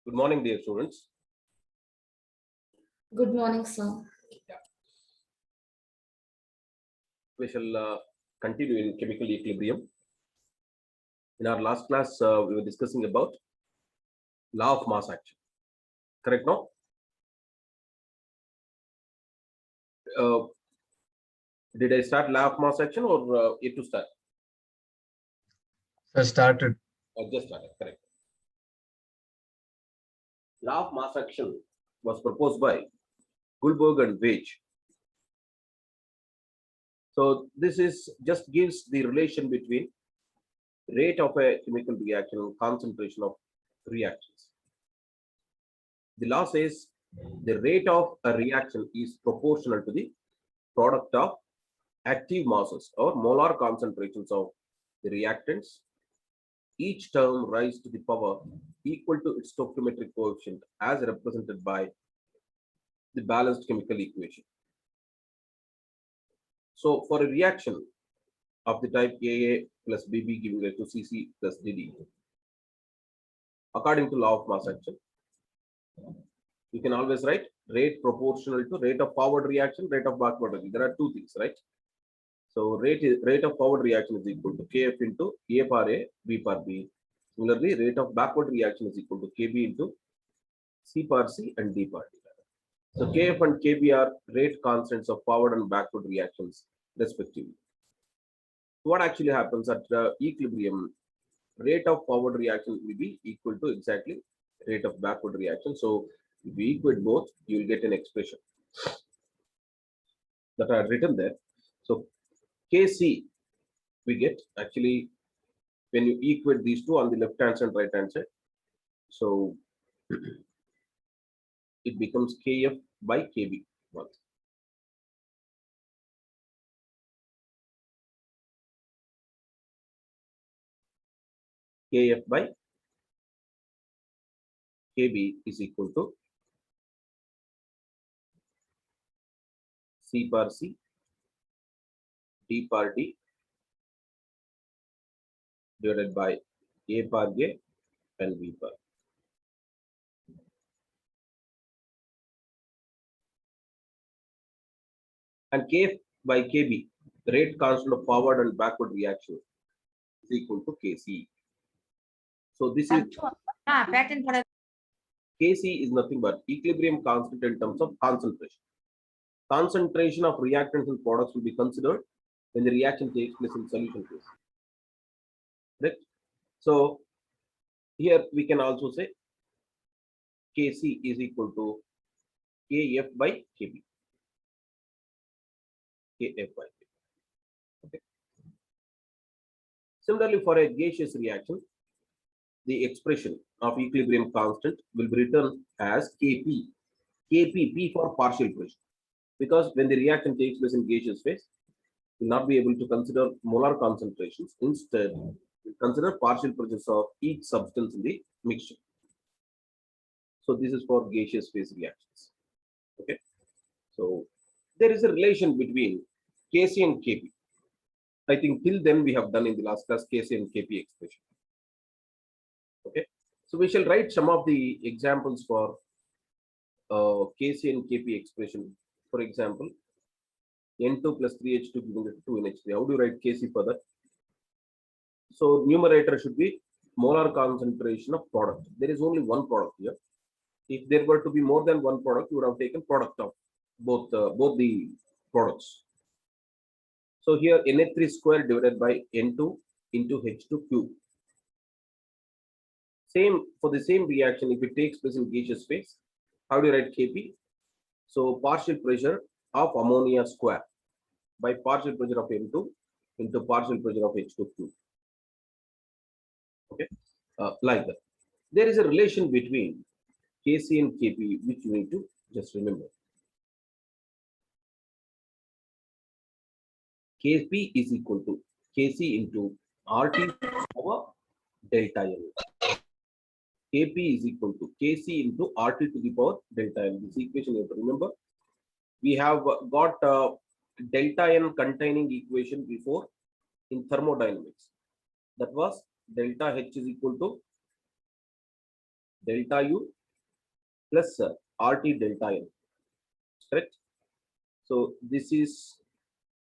Good morning, dear students. Good morning, sir. We shall continue in chemical equilibrium. In our last class, we were discussing about law of mass action. Correct now? Did I start law of mass action or yet to start? I started. I just started, correct. Law of mass action was proposed by Guldberg and Veitch. So this is just gives the relation between rate of a chemical reaction and concentration of reactions. The law says the rate of a reaction is proportional to the product of active masses or molar concentrations of the reactants. Each term rise to the power equal to its stoichiometric coefficient as represented by the balanced chemical equation. So for a reaction of the type AA plus BB giving rise to CC plus DD, according to law of mass action, you can always write rate proportional to rate of forward reaction, rate of backward reaction. There are two things, right? So rate of forward reaction is equal to Kf into A par A, B par B. Similarly, rate of backward reaction is equal to Kb into C par C and D par D. So Kf and Kb are rate constants of forward and backward reactions respectively. What actually happens at equilibrium, rate of forward reaction will be equal to exactly rate of backward reaction. So if we equate both, you will get an expression that I have written there. So Kc we get actually when you equate these two on the left hand and right hand side. So it becomes Kf by Kb once. Kf by Kb is equal to C par C, D par D divided by A par A and B par. And Kf by Kb, the rate constant of forward and backward reaction is equal to Kc. So this is Kc is nothing but equilibrium constant in terms of concentration. Concentration of reactants and products will be considered when the reaction takes place in solution phase. Right? So here we can also say Kc is equal to Kf by Kb. Kf by Kb. Okay. Similarly, for a gaseous reaction, the expression of equilibrium constant will be written as Kp. Kp, P for partial pressure. Because when the reaction takes place in gaseous phase, we will not be able to consider molar concentrations. Instead, we consider partial pressures of each substance in the mixture. So this is for gaseous phase reactions. Okay. So there is a relation between Kc and Kp. I think till then we have done in the last class Kc and Kp expression. Okay. So we shall write some of the examples for Kc and Kp expression. For example, N2 plus 3H2 giving 2NH3. How do you write Kc for that? So numerator should be molar concentration of product. There is only one product here. If there were to be more than one product, you would have taken product of both the products. So here Na3 square divided by N2 into H2 cube. Same for the same reaction if it takes place in gaseous phase. How do you write Kp? So partial pressure of ammonia square by partial pressure of N2 into partial pressure of H2 cube. Okay, like that. There is a relation between Kc and Kp which you need to just remember. Kp is equal to Kc into RT over delta L. Kp is equal to Kc into RT to the power delta L. This equation you have to remember. We have got delta N containing equation before in thermodynamics. That was delta H is equal to delta U plus RT delta N. Correct? So this is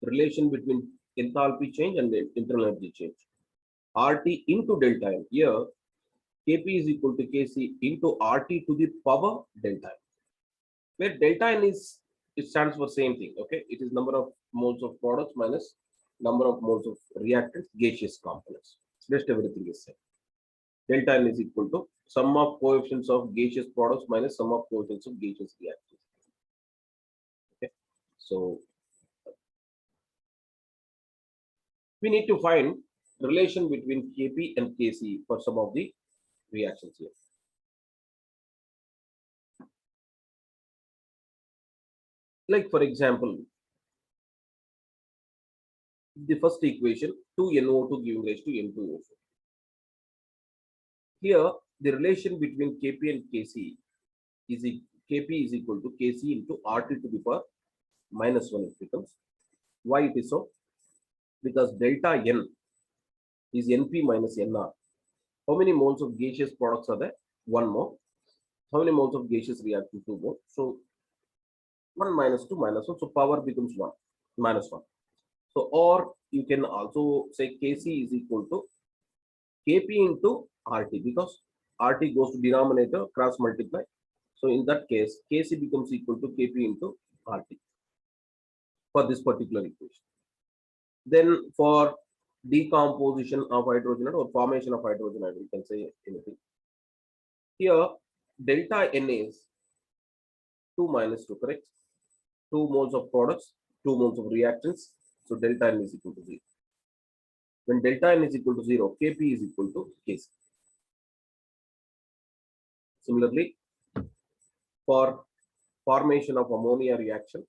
relation between enthalpy change and the internal energy change. RT into delta N. Here, Kp is equal to Kc into RT to the power delta N. Where delta N is, it stands for same thing. Okay, it is number of moles of products minus number of moles of reactants, gaseous components. Rest everything is same. Delta N is equal to sum of coefficients of gaseous products minus sum of coefficients of gaseous reactants. Okay, so we need to find relation between Kp and Kc for some of the reactions here. Like for example, the first equation 2NO2 giving rise to N2O4. Here, the relation between Kp and Kc is Kp is equal to Kc into RT to the power minus 1 it becomes. Why it is so? Because delta N is Np minus Nr. How many moles of gaseous products are there? 1 mole. How many moles of gaseous reactant? 2 mole. So 1 minus 2 minus 1. So power becomes 1 minus 1. So or you can also say Kc is equal to Kp into RT because RT goes to denominator cross multiply. So in that case, Kc becomes equal to Kp into RT for this particular equation. Then for decomposition of hydrogen or formation of hydrogen, you can say anything. Here, delta N is 2 minus 2, correct? 2 moles of products, 2 moles of reactants. So delta N is equal to 0. When delta N is equal to 0, Kp is equal to Kc. Similarly, for formation of ammonia reaction,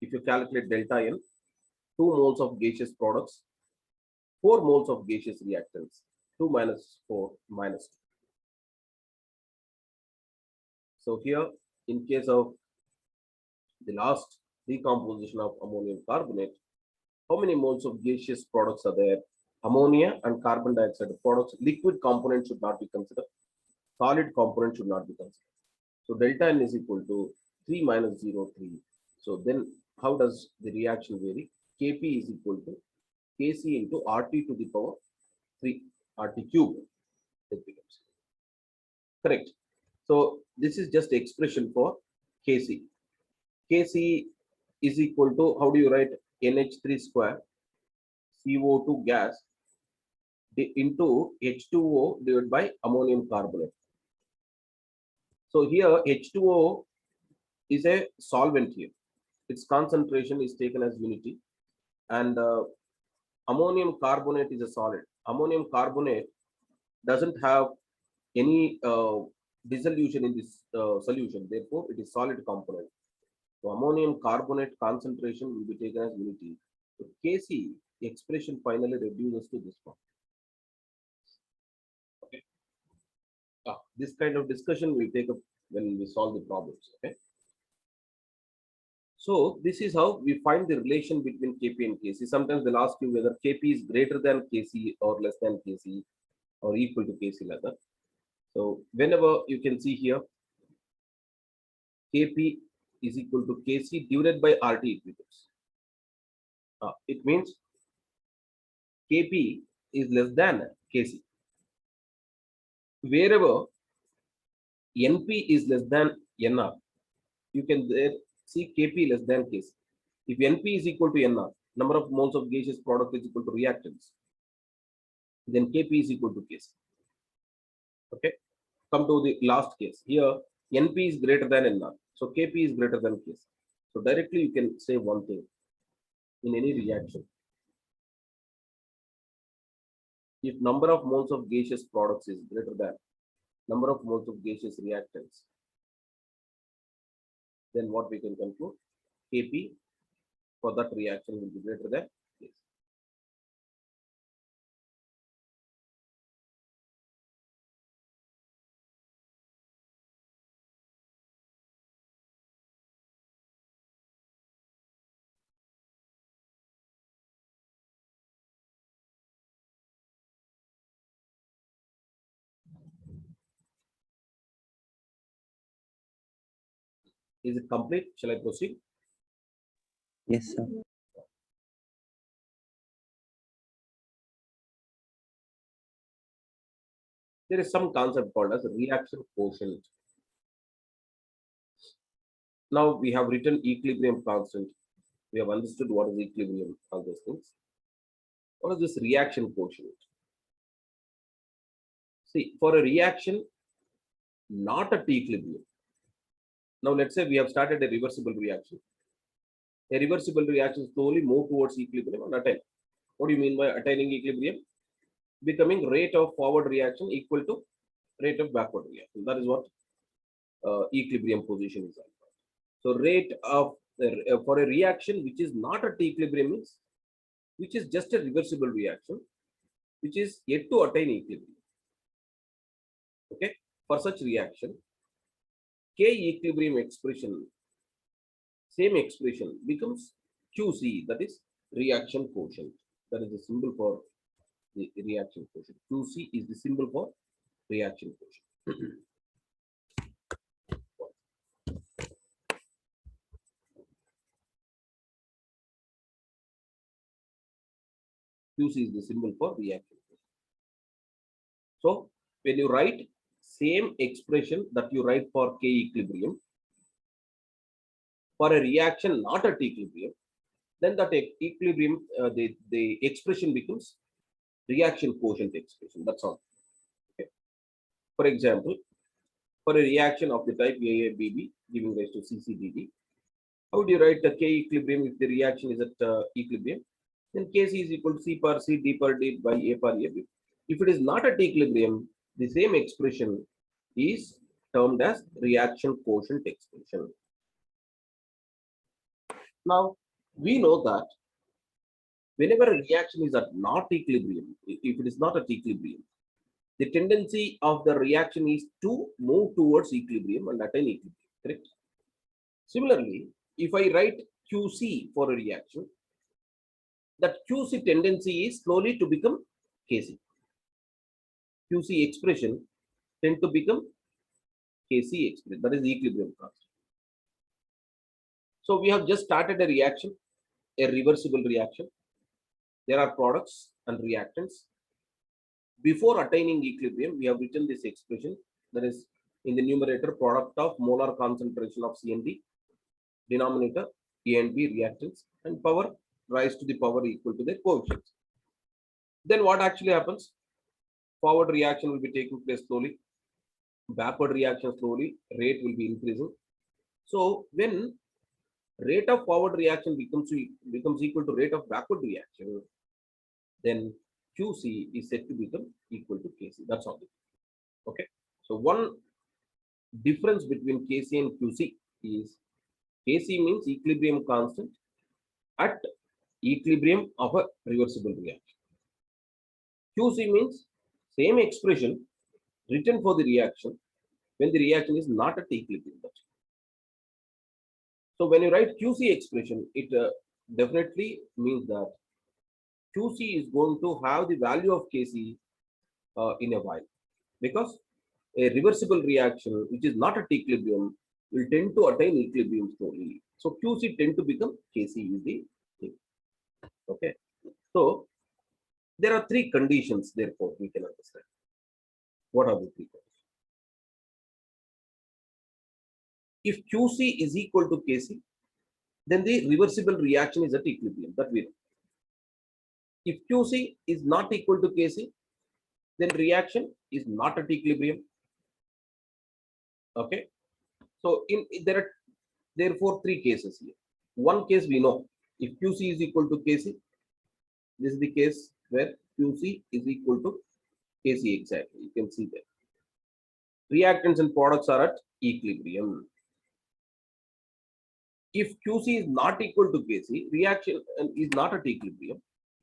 if you calculate delta N, 2 moles of gaseous products, 4 moles of gaseous reactants, 2 minus 4 minus 2. So here, in case of the last decomposition of ammonium carbonate, how many moles of gaseous products are there? Ammonia and carbon dioxide products. Liquid component should not be considered. Solid component should not be considered. So delta N is equal to 3 minus 0, 3. So then how does the reaction vary? Kp is equal to Kc into RT to the power 3, RT cube. It becomes correct. So this is just expression for Kc. Kc is equal to, how do you write? NH3 square CO2 gas into H2O divided by ammonium carbonate. So here H2O is a solvent here. Its concentration is taken as unity, and ammonium carbonate is a solid. Ammonium carbonate doesn't have any dissolution in this solution, therefore it is solid component. So ammonium carbonate concentration will be taken as unity. So Kc expression finally reduces to this form. Okay. This kind of discussion we take up when we solve the problems. Okay. So this is how we find the relation between Kp and Kc. Sometimes they'll ask you whether Kp is greater than Kc or less than Kc or equal to Kc like that. So whenever you can see here, Kp is equal to Kc divided by RT equals. It means Kp is less than Kc. Wherever Np is less than Nr, you can there see Kp less than Kc. If Np is equal to Nr, number of moles of gaseous product is equal to reactants, then Kp is equal to Kc. Okay. Come to the last case. Here, Np is greater than Nr. So Kp is greater than Kc. So directly you can say one thing in any reaction. If number of moles of gaseous products is greater than number of moles of gaseous reactants, then what we can conclude? Kp for that reaction will be greater than Kc. Is it complete? Shall I proceed? Yes, sir. There is some concept called as reaction quotient. Now we have written equilibrium constant. We have understood what is equilibrium, all those things. What is this reaction quotient? See, for a reaction not at equilibrium. Now let's say we have started a reversible reaction. A reversible reaction slowly move towards equilibrium and attain. What do you mean by attaining equilibrium? Becoming rate of forward reaction equal to rate of backward reaction. That is what equilibrium position is. So rate of for a reaction which is not at equilibrium means which is just a reversible reaction, which is yet to attain equilibrium. Okay, for such reaction, K equilibrium expression, same expression becomes QC, that is reaction quotient. That is the symbol for the reaction quotient. QC is the symbol for reaction quotient. QC is the symbol for reaction quotient. So when you write same expression that you write for K equilibrium for a reaction not at equilibrium, then that equilibrium, the expression becomes reaction quotient expression. That's all. Okay. For example, for a reaction of the type AABB giving rise to CCDD, how do you write the K equilibrium if the reaction is at equilibrium? Then Kc is equal to C per C, D per D by A per AB. If it is not at equilibrium, the same expression is termed as reaction quotient expression. Now, we know that whenever a reaction is at not equilibrium, if it is not at equilibrium, the tendency of the reaction is to move towards equilibrium and attain equilibrium, correct? Similarly, if I write QC for a reaction, that QC tendency is slowly to become KC. QC expression tend to become KC expression, that is the equilibrium constant. So we have just started a reaction, a reversible reaction. There are products and reactants. Before attaining equilibrium, we have written this expression, that is in the numerator product of molar concentration of C and D, denominator A and B reactants, and power rise to the power equal to their coefficients. Then what actually happens? Forward reaction will be taking place slowly, backward reaction slowly, rate will be increasing. So when rate of forward reaction becomes equal to rate of backward reaction, then QC is said to become equal to KC. That's all. Okay. So one difference between KC and QC is KC means equilibrium constant at equilibrium of a reversible reaction. QC means same expression written for the reaction when the reaction is not at equilibrium. So when you write QC expression, it definitely means that QC is going to have the value of KC in a while, because a reversible reaction which is not at equilibrium will tend to attain equilibrium slowly. So QC tend to become KC is the thing. Okay. So there are three conditions, therefore, we can understand. What are the three conditions? If QC is equal to KC, then the reversible reaction is at equilibrium. That we know. If QC is not equal to KC, then reaction is not at equilibrium. Okay. So there are therefore three cases here. One case we know, if QC is equal to KC, this is the case where QC is equal to KC exactly. You can see that. Reactants and products are at equilibrium. If QC is not equal to KC, reaction is not at equilibrium,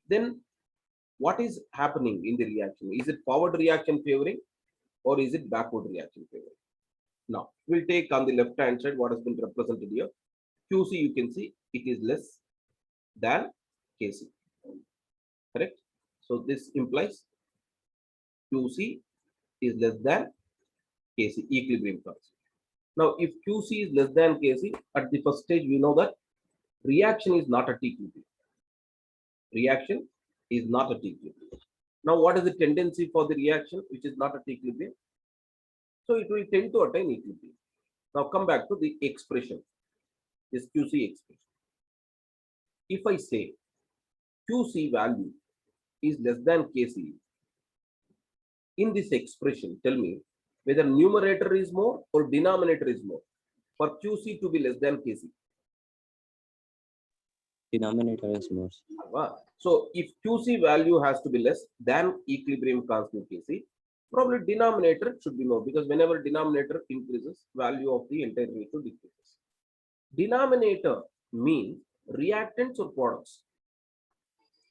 then what is happening in the reaction? Is it forward reaction favoring or is it backward reaction favoring? Now, we'll take on the left hand side what has been represented here. QC, you can see it is less than KC. Correct? So this implies QC is less than KC, equilibrium constant. Now, if QC is less than Kc, at the first stage, we know that reaction is not at equilibrium. Reaction is not at equilibrium. Now, what is the tendency for the reaction which is not at equilibrium? So, it will tend to attain equilibrium. Now, come back to the expression, this QC expression. If I say QC value is less than Kc, in this expression, tell me whether numerator is more or denominator is more for QC to be less than Kc. Denominator is more. So if QC value has to be less than equilibrium constant Kc, probably denominator should be more, because whenever denominator increases, value of the entire ratio decreases. Denominator means reactants or products.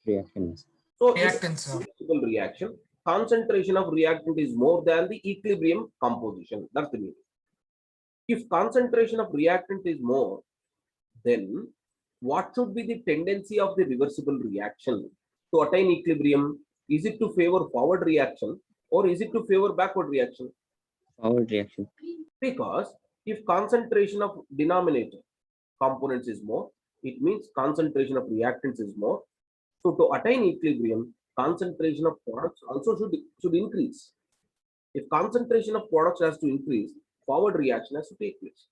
Reactants. So Reactants, sir. reversible reaction, concentration of reactant is more than the equilibrium composition. That's the meaning. If concentration of reactant is more, then what should be the tendency of the reversible reaction to attain equilibrium? Is it to favor forward reaction or is it to favor backward reaction? Forward reaction. Because if concentration of denominator components is more, it means concentration of reactants is more. So to attain equilibrium, concentration of products also should increase. If concentration of products has to increase, forward reaction has to take place.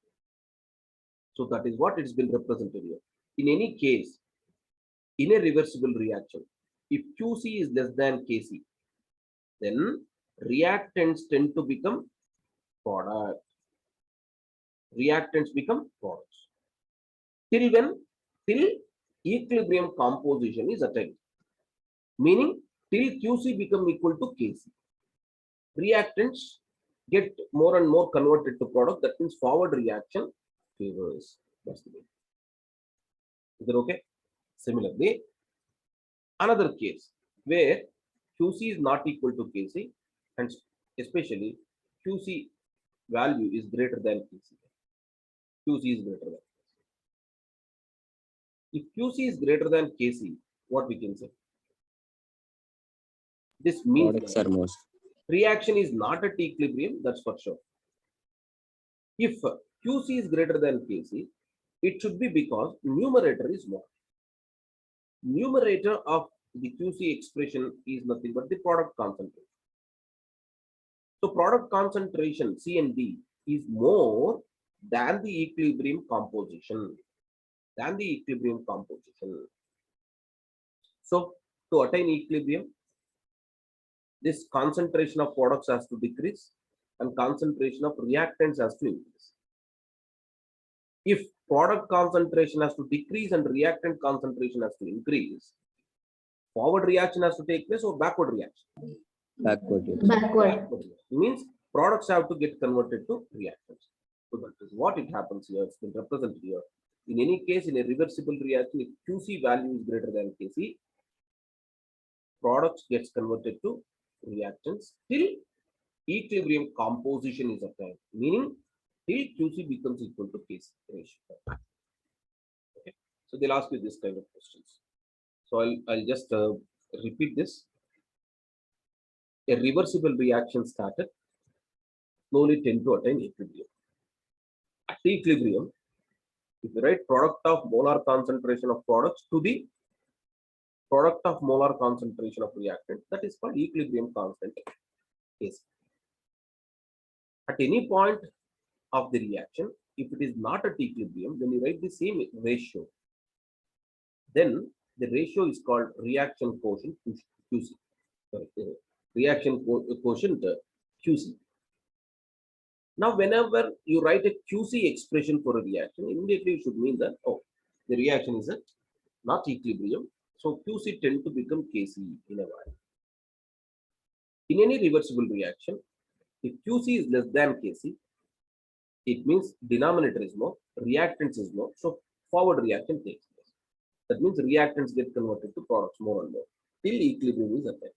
So that is what it's been represented here. In any case, in a reversible reaction, if QC is less than Kc, then reactants tend to become product. Reactants become products. Till when? Till equilibrium composition is attained. Meaning, till QC become equal to Kc. Reactants get more and more converted to product. That means forward reaction favors. That's the meaning. Is that okay? Similarly, another case where QC is not equal to Kc and especially QC value is greater than Kc. QC is greater than Kc. If QC is greater than Kc, what we can say? This means Products are more. reaction is not at equilibrium, that's for sure. If QC is greater than Kc, it should be because numerator is more. Numerator of the QC expression is nothing but the product concentration. So product concentration C and D is more than the equilibrium composition. So to attain equilibrium, this concentration of products has to decrease and concentration of reactants has to increase. If product concentration has to decrease and reactant concentration has to increase, forward reaction has to take place or backward reaction? Backward reaction. Backward. Means products have to get converted to reactants. So that is what it happens here. It's been represented here. In any case, in a reversible reaction, if QC value is greater than Kc, products gets converted to reactants till equilibrium composition is attained, meaning till QC becomes equal to Kc ratio. Okay, so they'll ask you this kind of questions. So I'll just repeat this. A reversible reaction started, slowly tend to attain equilibrium. At equilibrium, if you write product of molar concentration of products to the product of molar concentration of reactant, that is called equilibrium constant Kc. At any point of the reaction, if it is not at equilibrium, then you write the same ratio. Then the ratio is called reaction quotient QC. Sorry, reaction quotient QC. Now, whenever you write a QC expression for a reaction, immediately you should mean that, oh, the reaction is at not equilibrium. So QC tend to become Kc in a while. In any reversible reaction, if QC is less than Kc, it means denominator is more, reactants is more, so forward reaction takes place. That means reactants get converted to products more and more till equilibrium is attained.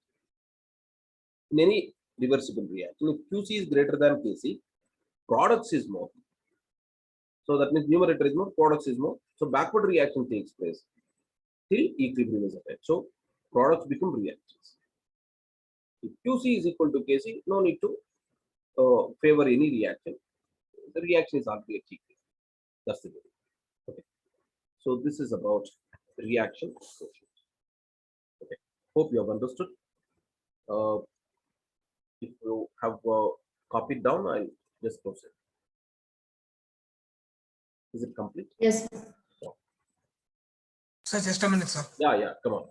In any reversible reaction, if QC is greater than Kc, products is more. So that means numerator is more, products is more. So backward reaction takes place till equilibrium is attained. So products become reactants. If QC is equal to Kc, no need to favor any reaction. the reaction is already at equilibrium. That's the way. Okay. So this is about reaction quotient. Okay. Hope you have understood. Uh, if you have copied down, I'll just proceed. Is it complete? Yes. Sir, just a minute, sir. Yeah. Come on.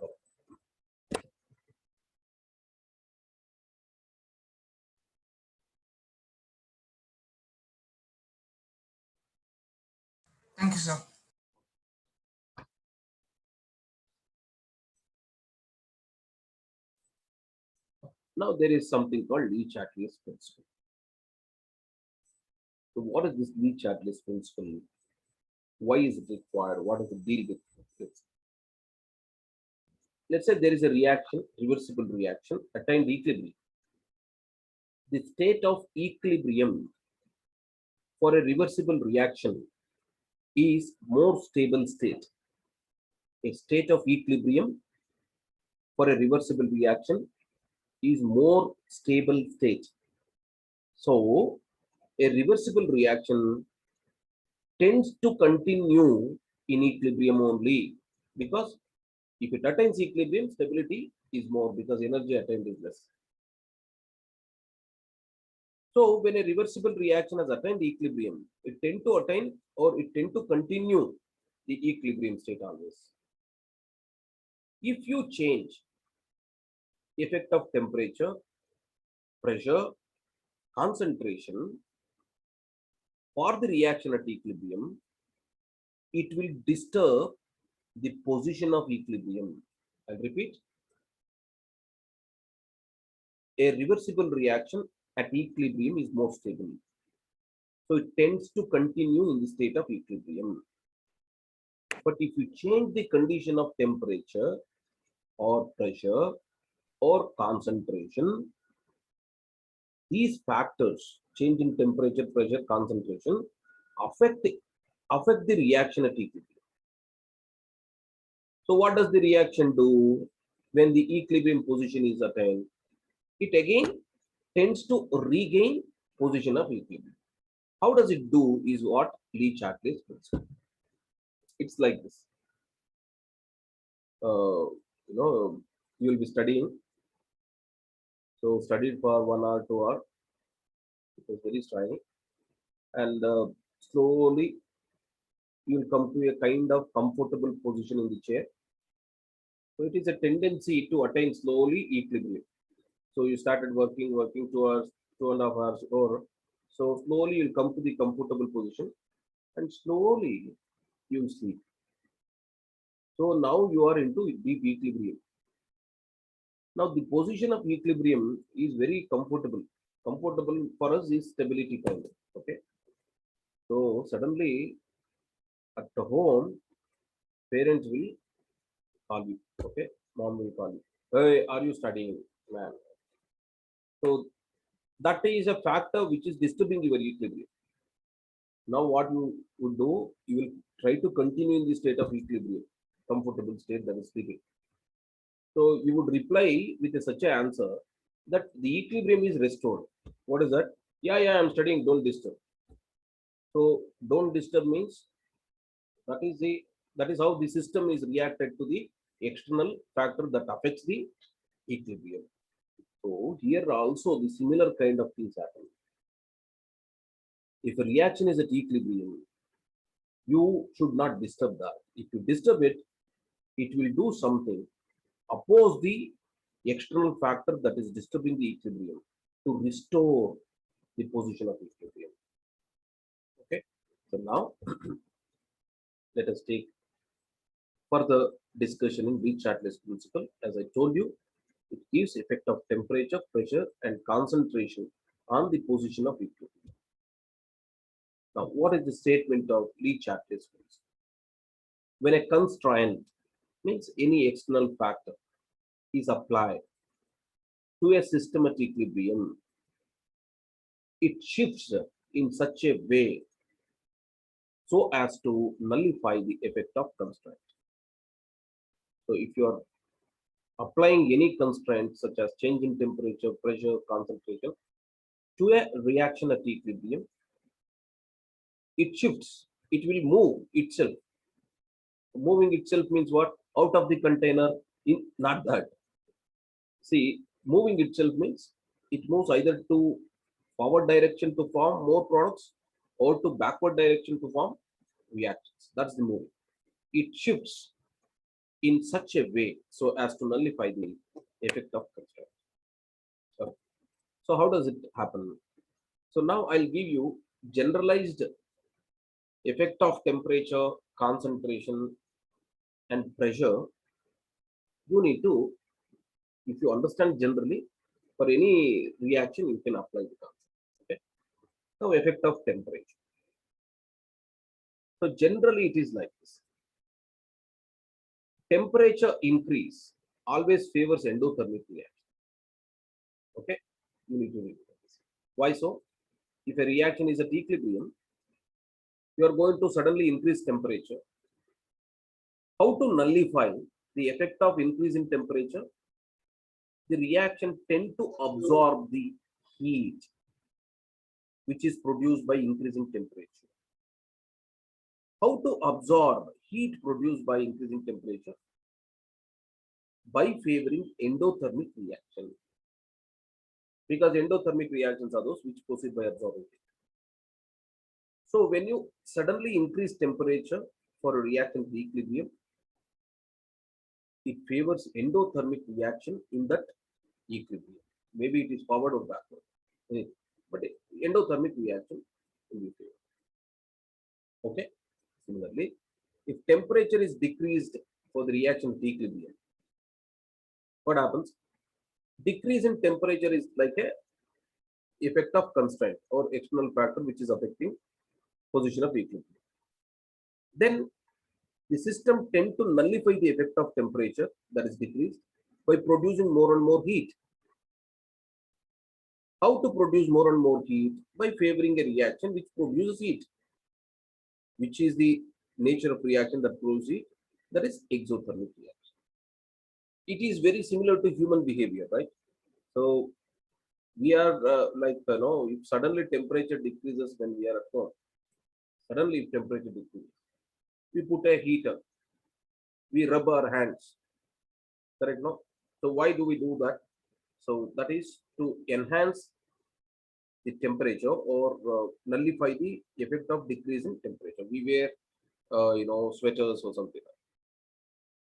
Thank you, sir. Now there is something called Le-Chatelier's principle. So what is this Le-Chatelier's principle? Why is it required? What is the deal with this? Let's say there is a reaction, reversible reaction, attained equilibrium. The state of equilibrium for a reversible reaction is more stable state. A state of equilibrium for a reversible reaction is more stable state. So a reversible reaction tends to continue in equilibrium only, because if it attains equilibrium, stability is more because energy attained is less. So when a reversible reaction has attained equilibrium, it tend to attain or it tend to continue the equilibrium state always. If you change effect of temperature, pressure, concentration for the reaction at equilibrium, it will disturb the position of equilibrium. I'll repeat. A reversible reaction at equilibrium is more stable. So it tends to continue in the state of equilibrium. But if you change the condition of temperature or pressure or concentration, these factors, change in temperature, pressure, concentration, affect the reaction at equilibrium. So what does the reaction do when the equilibrium position is attained? It again tends to regain position of equilibrium. How does it do is what Le-Chatelier's principle. It's like this. You will be studying. So studied for 1 hour, 2 hours. It was very trying. And slowly you will come to a kind of comfortable position in the chair. So it is a tendency to attain slowly equilibrium. So you started working 2 hours, 2.5 hours, or so slowly you'll come to the comfortable position and slowly you'll sleep. So now you are into deep equilibrium. Now the position of equilibrium is very comfortable. Comfortable for us is stability kind of. Okay. So suddenly at the home, parents will call you. Okay. Mom will call you. Hey, are you studying? Man. So that is a factor which is disturbing your equilibrium. Now what you would do, you will try to continue in the state of equilibrium, comfortable state, that is sleeping. So you would reply with such an answer that the equilibrium is restored. What is that? Yeah, I'm studying, don't disturb. So don't disturb means that is how the system is reacted to the external factor that affects the equilibrium. So here also the similar kind of things happen. If a reaction is at equilibrium, you should not disturb that. If you disturb it, it will do something oppose the external factor that is disturbing the equilibrium to restore the position of equilibrium. Okay, so now let us take further discussion in Le-Chatelier's principle. As I told you, it gives effect of temperature, pressure, and concentration on the position of equilibrium. Now, what is the statement of Le-Chatelier's principle? When a constraint means any external factor is applied to a system at equilibrium, it shifts in such a way so as to nullify the effect of constraint. So if you are applying any constraint such as change in temperature, pressure, concentration to a reaction at equilibrium, it shifts. It will move itself. Moving itself means what? Out of the container. Not that. See, moving itself means it moves either to forward direction to form more products or to backward direction to form reactions. That's the moving. It shifts in such a way so as to nullify the effect of constraint. So how does it happen? So now I'll give you generalized effect of temperature, concentration, and pressure. You need to, if you understand generally, for any reaction, you can apply the concept. Okay. Now, effect of temperature. So generally, it is like this. Temperature increase always favors endothermic reaction. Okay, you need to read this. Why so? If a reaction is at equilibrium, you are going to suddenly increase temperature. How to nullify the effect of increase in temperature? The reaction tend to absorb the heat which is produced by increasing temperature. How to absorb heat produced by increasing temperature? By favoring endothermic reaction. Because endothermic reactions are those which proceed by absorbing heat. So when you suddenly increase temperature for a reaction to equilibrium, it favors endothermic reaction in that equilibrium. Maybe it is forward or backward. But endothermic reaction will be favored. Okay. Similarly, if temperature is decreased for the reaction to equilibrium, what happens? Decrease in temperature is like a effect of constraint or external factor which is affecting position of equilibrium. Then the system tend to nullify the effect of temperature that is decreased by producing more and more heat. How to produce more and more heat? By favoring a reaction which produces heat. Which is the nature of reaction that produces heat? That is exothermic reaction. It is very similar to human behavior, right? So we are if suddenly temperature decreases when we are at home, suddenly if temperature decreases, we put a heater, we rub our hands, correct? No? So why do we do that? So that is to enhance the temperature or nullify the effect of decrease in temperature. We wear, sweaters or something.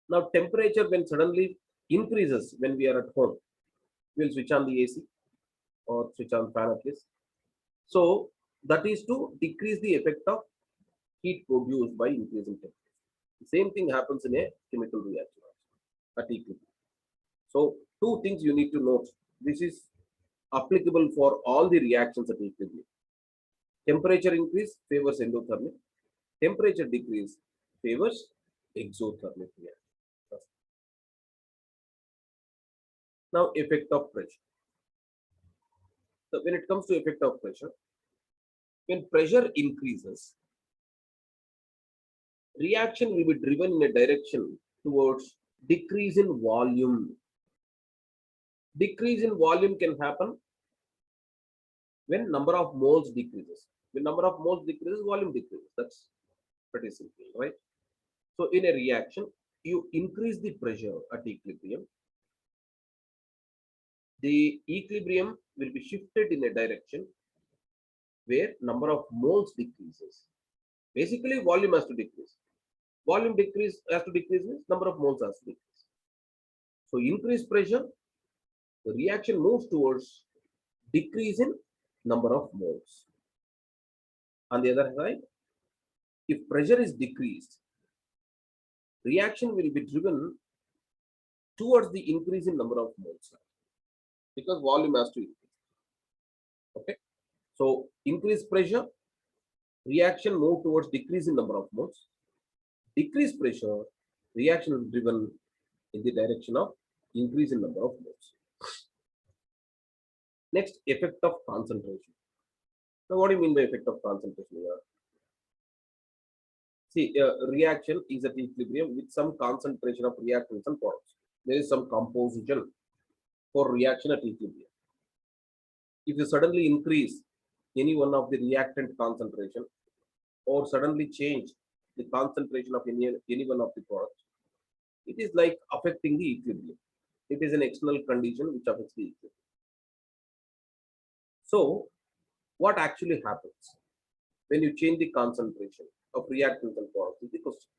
Now temperature when suddenly increases when we are at home, we'll switch on the AC or switch on fan at least. So that is to decrease the effect of heat produced by increasing temperature. The same thing happens in a chemical reaction at equilibrium. So two things you need to note. This is applicable for all the reactions at equilibrium. Temperature increase favors endothermic. Temperature decrease favors exothermic reaction. Now effect of pressure. So when it comes to effect of pressure, when pressure increases, reaction will be driven in a direction towards decrease in volume. Decrease in volume can happen when number of moles decreases. When number of moles decreases, volume decreases. That's pretty simple, right? So in a reaction, you increase the pressure at equilibrium. The equilibrium will be shifted in a direction where number of moles decreases. Basically, volume has to decrease. Volume decrease has to decrease means number of moles has to decrease. So increase pressure, the reaction moves towards decrease in number of moles. On the other side, if pressure is decreased, reaction will be driven towards the increase in number of moles because volume has to increase. Okay, so increase pressure, reaction move towards decrease in number of moles. Decrease pressure, reaction is driven in the direction of increase in number of moles. Next, effect of concentration. Now, what do you mean by effect of concentration here? See, a reaction is at equilibrium with some concentration of reactants and products. There is some composition for reaction at equilibrium. If you suddenly increase any one of the reactant concentration, or suddenly change the concentration of any one of the products, it is like affecting the equilibrium. It is an external condition which affects the equilibrium. So, what actually happens when you change the concentration of reactants and products is the question.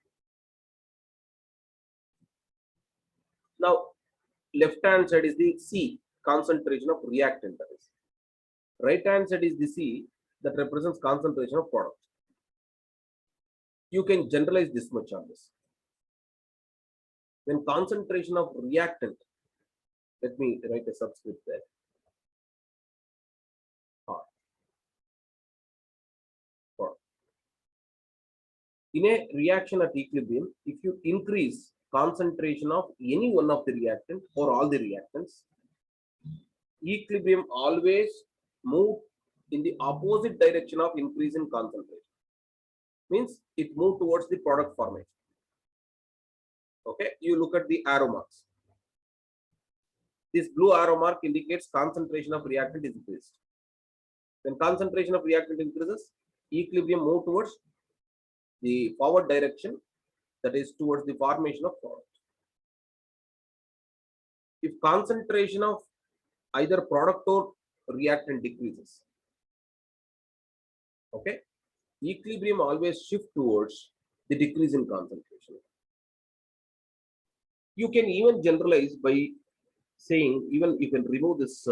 Now, left hand side is the C, concentration of reactant, that is. Right hand side is the C, that represents concentration of product. You can generalize this much on this. When concentration of reactant, let me write a subscript there. R. In a reaction at equilibrium, if you increase concentration of any one of the reactant or all the reactants, equilibrium always move in the opposite direction of increase in concentration. Means it move towards the product formation. Okay, you look at the arrow marks. This blue arrow mark indicates concentration of reactant is increased. When concentration of reactant increases, equilibrium move towards the forward direction, that is towards the formation of product. If concentration of either product or reactant decreases, okay, equilibrium always shift towards the decrease in concentration. You can even generalize by saying, even you can remove this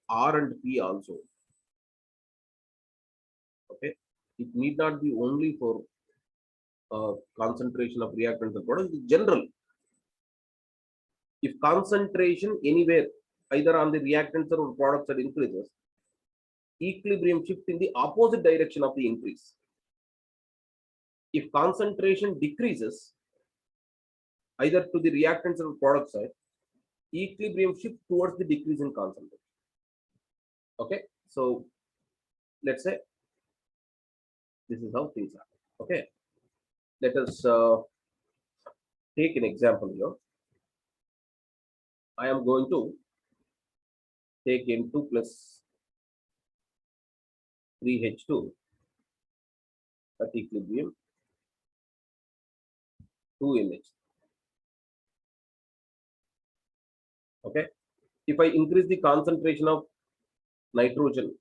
R and P also. Okay, it need not be only for concentration of reactants and products. In general, if concentration anywhere, either on the reactants or products that increases, equilibrium shift in the opposite direction of the increase. If concentration decreases, either to the reactants or product side, equilibrium shift towards the decrease in concentration. Okay, so let's say this is how things happen. Okay, let us take an example here. I am going to take N2 plus 3H2 at equilibrium 2NH. Okay, if I increase the concentration of nitrogen,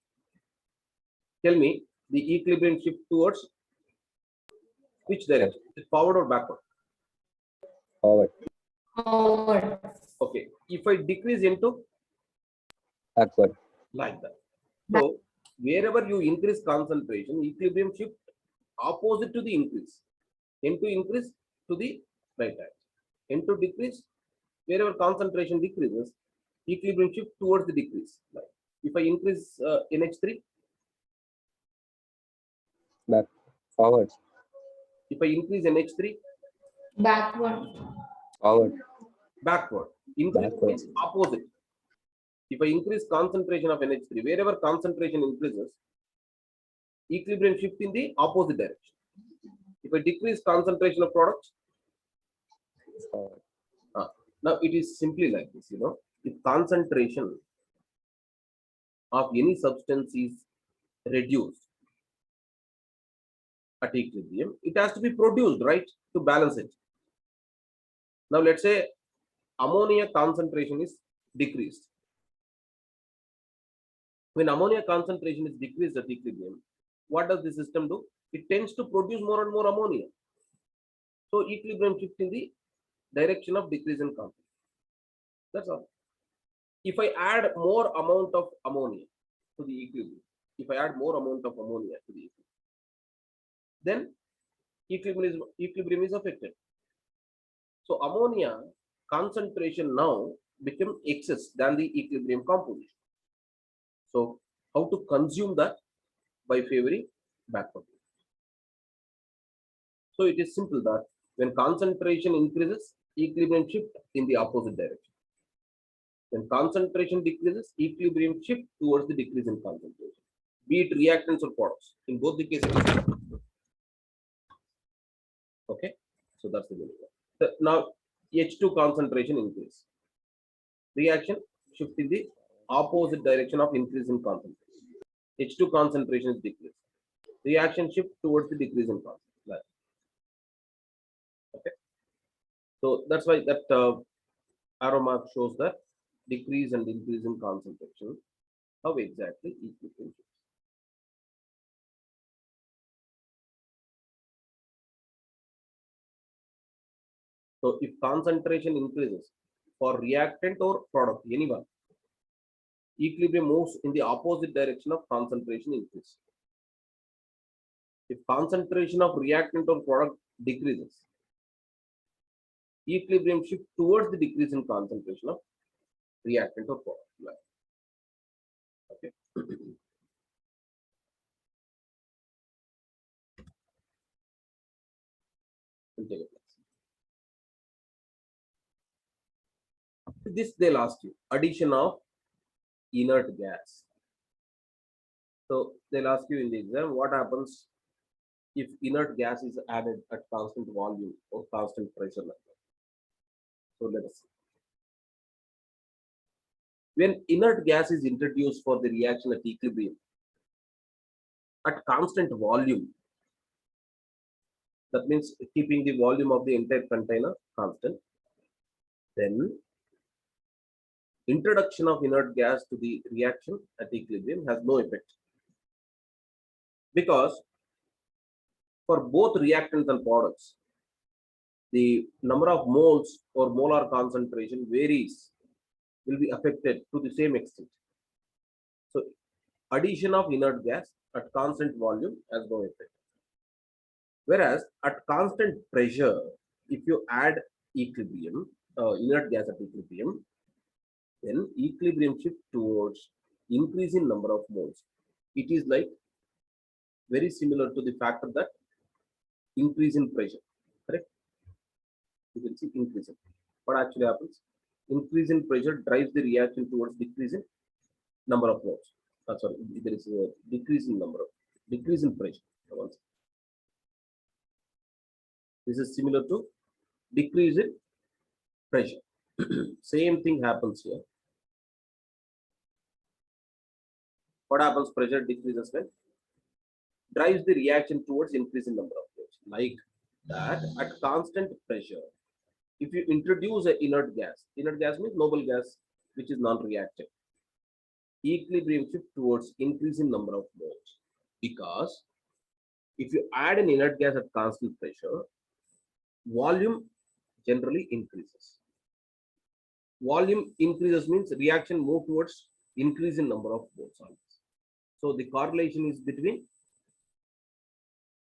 tell me the equilibrium shift towards which direction? Is it forward or backward? Forward. Forward. Okay, if I decrease into Backward. like that. So wherever you increase concentration, equilibrium shift opposite to the increase. N2 increase to the right hand. N2 decrease, wherever concentration decreases, equilibrium shift towards the decrease. Like if I increase NH3, Back. Forward. if I increase NH3, Backward. Forward. backward. Increase Backward. means opposite. If I increase concentration of NH3, wherever concentration increases, equilibrium shift in the opposite direction. If I decrease concentration of products, Forward. now it is simply like this, if concentration of any substance is reduced at equilibrium, it has to be produced, right, to balance it. Now let's say ammonia concentration is decreased. When ammonia concentration is decreased at equilibrium, what does the system do? It tends to produce more and more ammonia. So equilibrium shift in the direction of decrease in concentration. That's all. If I add more amount of ammonia to the equilibrium, then equilibrium is affected. So ammonia concentration now become excess than the equilibrium composition. So how to consume that? By favoring backward. So it is simple that when concentration increases, equilibrium shift in the opposite direction. When concentration decreases, equilibrium shift towards the decrease in concentration, be it reactants or products. In both the cases. Okay, so that's the meaning. Now H2 concentration increase. Reaction shift in the opposite direction of increase in concentration. H2 concentration is decreased. reaction shift towards the decrease in constant. Okay. So that's why that arrow mark shows that decrease and increase in concentration. How exactly equilibrium shifts. So if concentration increases for reactant or product, anyone, equilibrium moves in the opposite direction of concentration increase. If concentration of reactant or product decreases, equilibrium shift towards the decrease in concentration of reactant or product. Okay. We'll take a class. This they'll ask you addition of inert gas. So they'll ask you in the exam what happens if inert gas is added at constant volume or constant pressure level. So let us see. When inert gas is introduced for the reaction at equilibrium at constant volume, that means keeping the volume of the entire container constant, then introduction of inert gas to the reaction at equilibrium has no effect, because for both reactants and products, the number of moles or molar concentration varies, will be affected to the same extent. So addition of inert gas at constant volume has no effect. Whereas at constant pressure, if you add equilibrium, inert gas at equilibrium, then equilibrium shift towards increase in number of moles. It is like very similar to the factor that increase in pressure, correct? You can see increase in. What actually happens? Increase in pressure drives the reaction towards decrease in number of moles. Sorry, there is a decrease in pressure. This is similar to decrease in pressure. Same thing happens here. What happens? Pressure decreases when drives the reaction towards increase in number of moles. Like that, at constant pressure, if you introduce an inert gas means noble gas which is non-reactive, equilibrium shift towards increase in number of moles, because if you add an inert gas at constant pressure, volume generally increases. Volume increases means reaction move towards increase in number of moles. So the correlation is between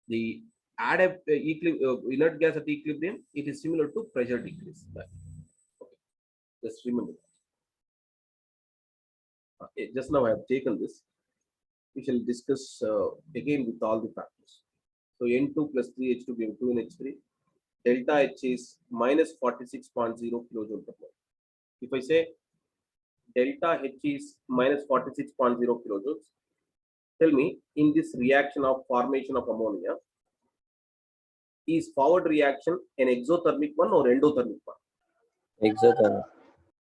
the add inert gas at equilibrium, it is similar to pressure decrease. Okay. Just remember that. Okay. Just now I have taken this. We shall discuss again with all the factors. So N2 plus 3H2 N2 and H3. Delta H is minus 46.0 kilojoule per mole. If I say delta H is minus 46.0 kilojoules, tell me in this reaction of formation of ammonia, is forward reaction an exothermic one or endothermic one? Exothermic.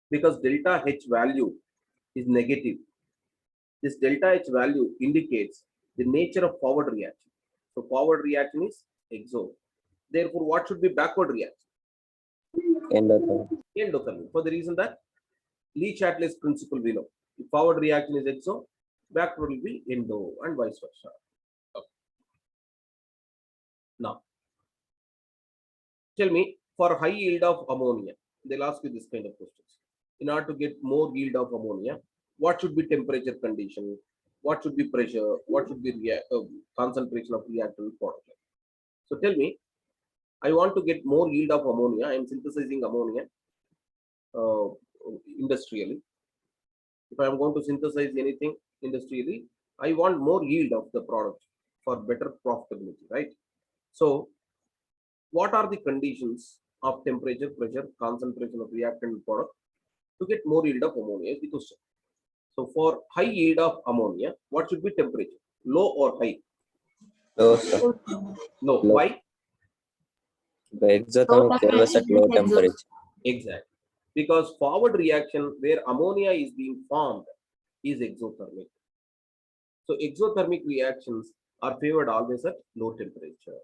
Because delta H value is negative. This delta H value indicates the nature of forward reaction. So forward reaction is exo. Therefore, what should be backward reaction? Endothermic. Endothermic. For the reason that Le Chatelet's principle we know. If forward reaction is exo, backward will be endo and vice versa. Okay. Now, tell me, for high yield of ammonia, they'll ask you this kind of questions. In order to get more yield of ammonia, what should be temperature condition? What should be pressure? What should be concentration of reactant product? So tell me, I want to get more yield of ammonia. I am synthesizing ammonia industrially. If I am going to synthesize anything industrially, I want more yield of the product for better profitability, right? So what are the conditions of temperature, pressure, concentration of reactant product to get more yield of ammonia is the question. So for high yield of ammonia, what should be temperature? Low or high? Low, sir. Low. Low. Why? The exothermic favors at low temperature. Exactly. Because forward reaction where ammonia is being formed is exothermic. So exothermic reactions are favored always at low temperature.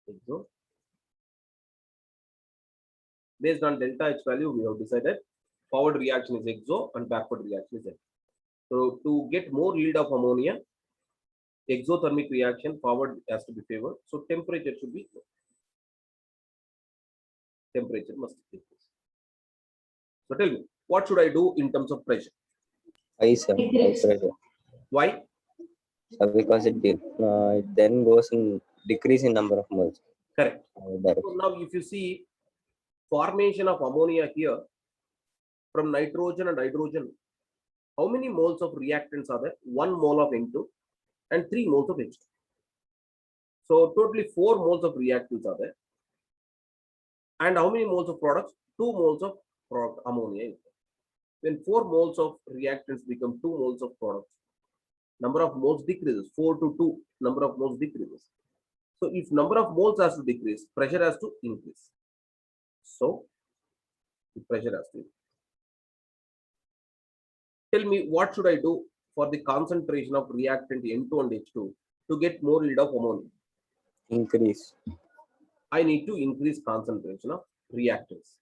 Exo. Based on delta H value, we have decided forward reaction is exo and backward reaction is F. So to get more yield of ammonia, exothermic reaction forward has to be favored. So temperature should be low. Temperature must increase. So tell me, what should I do in terms of pressure? High, sir. High Decrease. pressure. Why? Because it then goes in decrease in number of moles. Correct. Direction. So now if you see formation of ammonia here from nitrogen and hydrogen, how many moles of reactants are there? 1 mole of N2 and 3 moles of H2. So totally 4 moles of reactants are there. And how many moles of products? 2 moles of product ammonia is there. When 4 moles of reactants become 2 moles of products, number of moles decreases. 4 to 2, number of moles decreases. So if number of moles has to decrease, pressure has to increase. So the pressure has to increase. Tell me, what should I do for the concentration of reactant N2 and H2 to get more yield of ammonia? Increase. I need to increase concentration of reactants.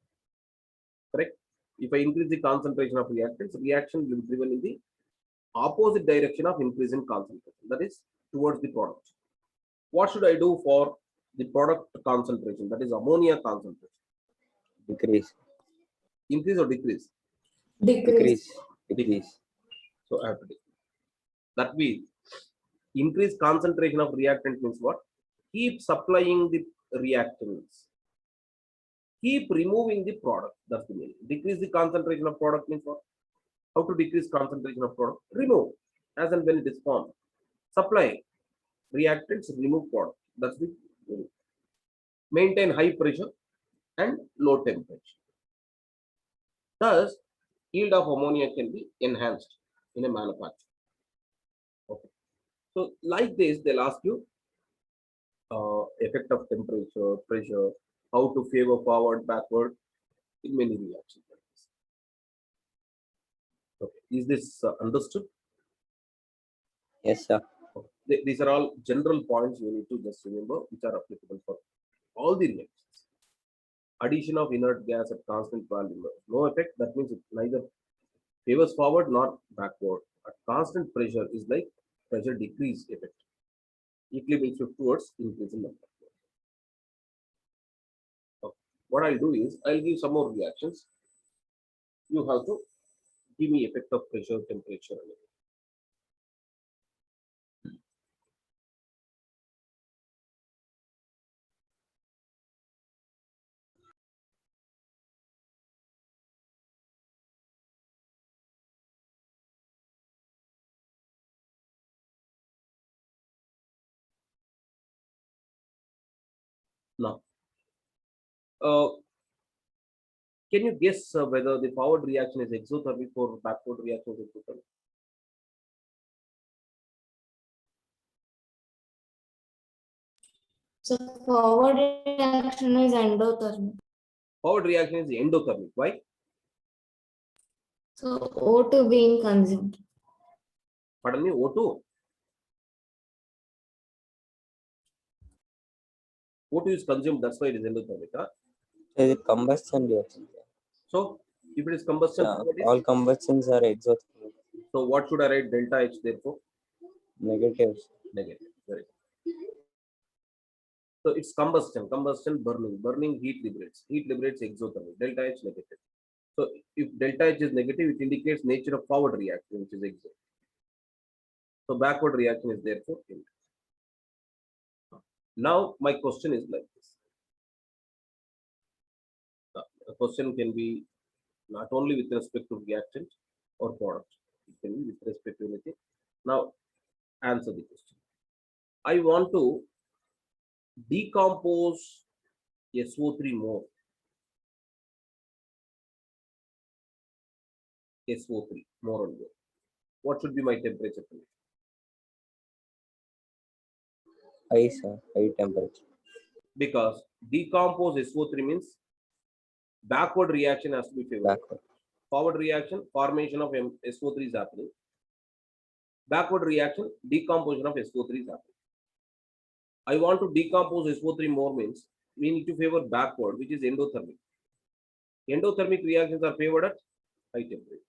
Correct? If I increase the concentration of reactants, reaction will be driven in the opposite direction of increase in concentration, that is towards the product. What should I do for the product concentration, that is ammonia concentration? Decrease. Increase or decrease? Decrease. Decrease. So I have to decrease. That means increase concentration of reactant means what? Keep supplying the reactants. Keep removing the product. That's the meaning. Decrease the concentration of product means what? How to decrease concentration of product? Remove as and when it is formed. Supply reactants, remove product. That's the meaning. Maintain high pressure and low temperature. Thus, yield of ammonia can be enhanced in a manufacture. Okay. So, like this, they'll ask you effect of temperature, pressure, how to favor forward, backward in many reactions. Okay. Is this understood? Yes, sir. Okay. These are all general points you need to just remember, which are applicable for all the reactions. Addition of inert gas at constant volume, no effect. That means it neither favors forward nor backward. At constant pressure is like pressure decrease effect. Equilibrium shift towards increase in number. Okay. What I'll do is I'll give some more reactions. You have to give me effect of pressure, temperature, and everything. Now, can you guess whether the forward reaction is exothermic or backward reaction is exothermic? So forward reaction is endothermic. Forward reaction is endothermic. Why? So O2 being consumed. Pardon me, O2. O2 is consumed, that's why it is endothermic. Huh? Is it combustion reaction? So, if it is combustion, Yeah, what is? all combustions are exothermic. So, what should I write? Delta H, therefore? Negative. Negative. Very good. So, it's combustion, burning, heat liberates exothermic, delta H negative. So, if delta H is negative, it indicates nature of forward reaction, which is exo. So, backward reaction is therefore in. Now, my question is like this. The question can be not only with respect to reactant or product, it can be with respect to anything. Now, answer the question. I want to decompose SO3 more. SO3 more and more. What should be my temperature? High, sir. High temperature. Because decompose SO3 means Backward reaction has to be favored. backward. Forward reaction, formation of SO3 is happening. Backward reaction, decomposition of SO3 is happening. I want to decompose SO3 more means we need to favor backward, which is endothermic. Endothermic reactions are favored at high temperature.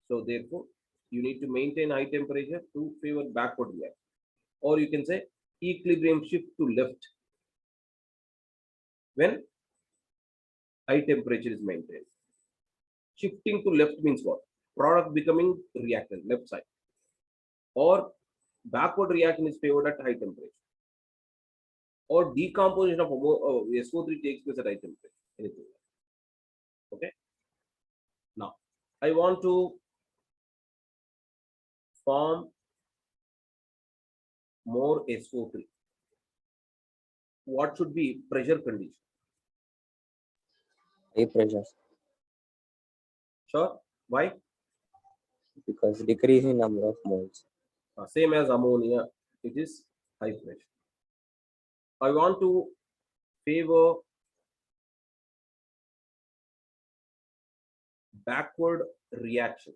So therefore, you need to maintain high temperature to favor backward reaction. Or you can say equilibrium shift to left when high temperature is maintained. Shifting to left means what? Product becoming reactant, left side. Or backward reaction is favored at high temperature. Or decomposition of SO3 takes place at high temperature. Anything. Okay. Now, I want to form more SO3. What should be pressure condition? High pressure, Sure. Why? because decrease in number of moles. Same as ammonia, it is high pressure. I want to favor backward reaction.